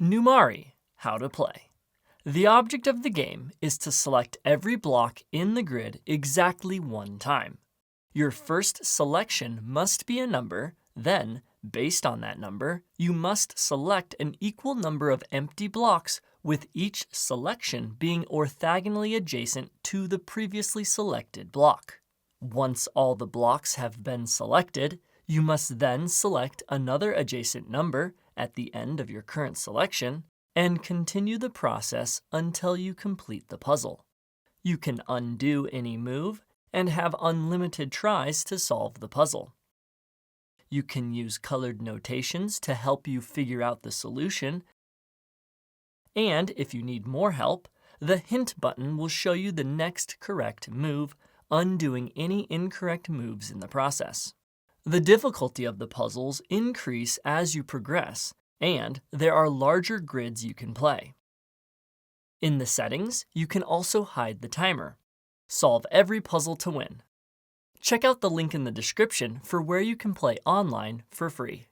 Numari, how to play. The object of the game is to select every block in the grid exactly one time. Your first selection must be a number, then, based on that number, you must select an equal number of empty blocks with each selection being orthogonally adjacent to the previously selected block. Once all the blocks have been selected, you must then select another adjacent number at the end of your current selection and continue the process until you complete the puzzle. You can undo any move and have unlimited tries to solve the puzzle. You can use colored notations to help you figure out the solution. And if you need more help, the hint button will show you the next correct move, undoing any incorrect moves in the process. The difficulty of the puzzles increase as you progress, and there are larger grids you can play. In the settings, you can also hide the timer. Solve every puzzle to win. Check out the link in the description for where you can play online for free.